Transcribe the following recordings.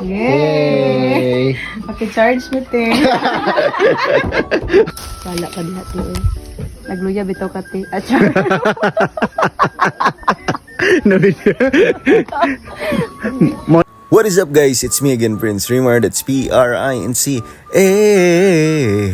Yay! Paki-charge mo, te. Wala ka diha, te. Nagluya, bitaw ka, te. Achar. No video. What is up guys? It's me again, Prince Rimar. That's P-R-I-N-C. Hey,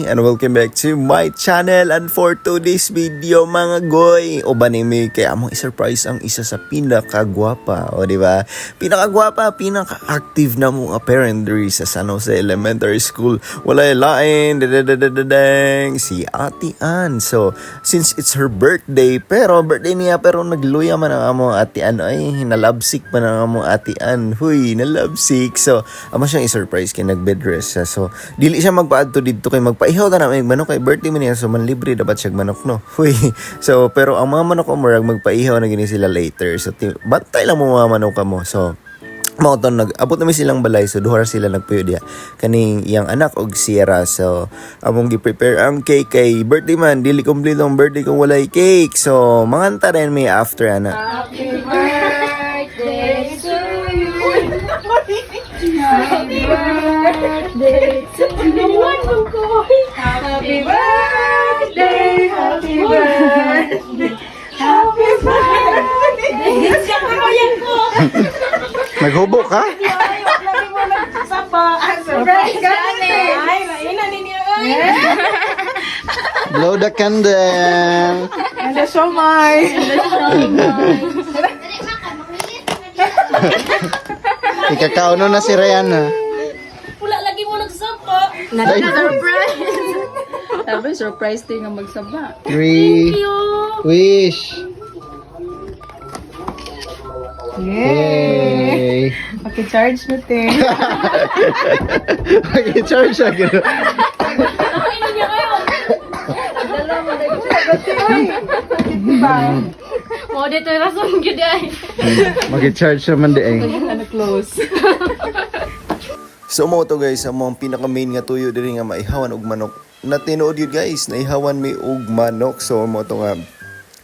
and welcome back to my channel. And for today's video, mga goy, o banimi, kaya mo i-surprise ang isa sa pinakagwapa, o diba? Pinakagwapa, pinaka-active na mong parent diri sa San Jose Elementary School. Walay lain, dadadadadadang, si Ate Ann. So, since it's her birthday, pero nagluya man ang amo Ate Ann. Ay, hinalabsik man ang amo Ate Ann. Huy, nalabsik. So, amo siyang i-surprise kay nag-bed rest. So, dili siya magpaadto dito kay magpaihaw ta na may manok kay birthday man niya. So, manlibre dapat siya manok, no? Huy. So, pero ang mga manok ko murag magpaihaw na gini sila later. So, bantay lang mo mga manok mo. So, mga to, abot namin silang balay. So, duha sila nagpuyo diya. Kaning iyang anak og Sierra. So, among gi-prepare ang cake kay birthday man. Dili complete ang birthday kung walay cake. So, manganta rin may after, ana. Happy birthday to you. Happy birthday to you. Happy birthday, happy birthday. Happy birthday. Naghubo ka? Surprise ka Blow the candle. And the siomay. Ikakauno na si Rihanna. Wala lagi mo nagsapa. Surprise. Sabi, surprise din nga magsaba. 3 wish. Yay! Yay! Paki-charge mo, te. Mag-charge siya. Ano niya kayo? Dala mo na yung diba? Mo dito yung rason yun ay. Mag-charge siya man dieng. Ano close? So mo to guys, ang mga pinaka-main nga tuyo diri nga maihawan og manok. Na tinuod yun guys, naihawan mi og manok. So mo to nga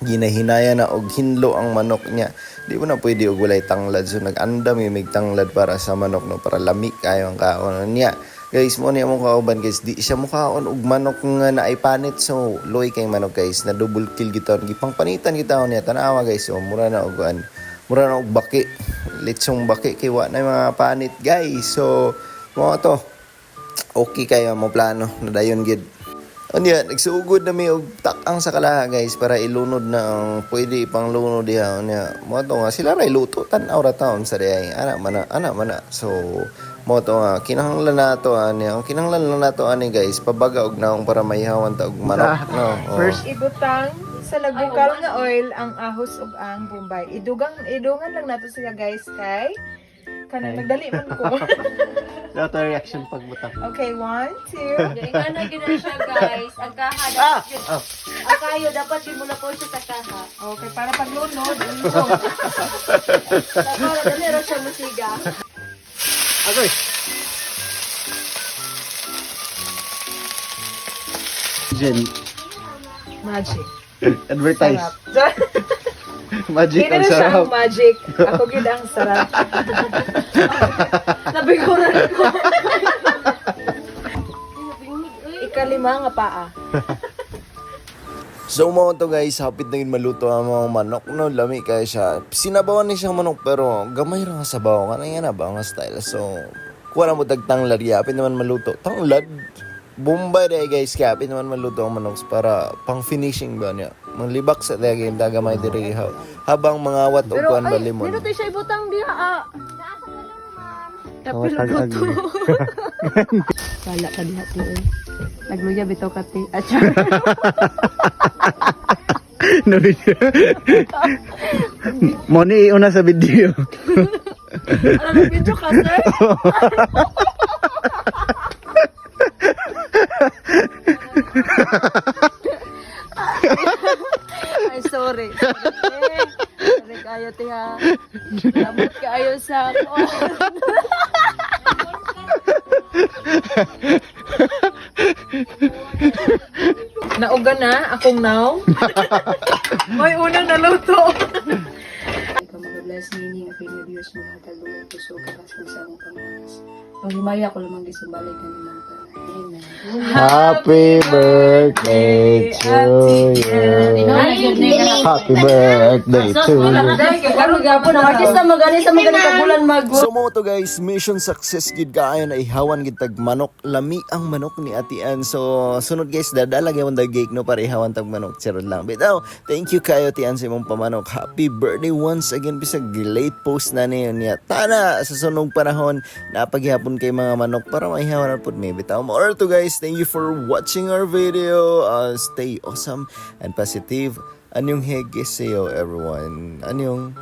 ginahinaya na og hinlo ang manok niya. Di mo na pwede og walay tanglad. So nag-andam yung may tanglad para sa manok, no, para lamig kayo ang kaon niya. Guys, mo niya mong kauban guys, di siya mukhaon og manok nga naay panit. So loy kay manok guys, na double kill giton. Gipang panitan gitawon niya tanawa guys. So mura na og baki. Litsong baki kay wa na mga panit guys. So mo to. Okay kayo mo plano na dayon gid. Anya, nagsugod na may og takang sa kalaha guys para ilunod na ang pwede ipang lunod diha. Anya, mo to nga sila ray luto tan-aw ra taon sa diay. Ana mana. So mo to nga kinahanglan nato ani. Ang kinahanglan nato ani guys, pabaga og naong para maihawan ta og manok, no. Oh. First Ibutang sa lagbukal nga oil ang ahos ug ang bombay. Idungan lang nato siya guys kay kanang nagdali man ko. auto reaction pagbutang. Okay, 1, 2. Nga na gina siya guys. Ang kaha dapat yun. Ang kayo dapat yun muna po siya sa kaha. Okay, para paglunod. Para dali rin siya musiga. Agoy. Jen, Magic. advertise. Sarap. Magic Hindi ang na siya sarap. ang magic. Ako gid ang sarap. Nabiguran ko. Ikalima nga paa. So mo to guys, hapit na yun maluto ang mga manok, no, lami kaya siya. Sinabawan ni siyang manok pero gamay ra nga sabaw kana yan na ba nga style. So kuha na mo tagtanglad, hapit naman maluto. Tanglad. Bombay day guys, kaya hapit naman maluto ang manok para pang finishing ba niya. Manglibak sa dagay yung dagamay diri habang mga wat o kuan ba limon. Dito siya ibutang diha ah. Tawag-tawag. Wala ka diha, te. Nagluya, bitaw ka, te. Achar. No video. Moni una sa video. Ano video ka sir? Ay, sorry. Sorry kayo, te, ha. Labot kayo sa ako. Nauga na, akong now. May unang naluto. Ikaw mag-bless meaning, pinag-use mo na tagulo. nagsusuka sa isang pangkas. Pagimaya ko lamang gisumbalik na naman. Amen. Happy birthday to you. Happy birthday to you. Karon gapon ang artista magani sa magani kabulan mag. So mo to guys, mission success gid kaayo na ihawan gid tag manok. Lami ang manok ni Ate Ann. So sunod guys, dadala gyud the cake no para ihawan tag manok. Charot lang. Bitaw, thank you kayo Ate Ann sa imong pamanok. Happy birthday once again bisag late post na niya niya. Tana sa sunod panahon napaghihapon kay mga manok para maihawan pud may bitaw. More to guys, thank you for watching our video. Stay awesome and positive. Anyong hege sa'yo everyone. Anyong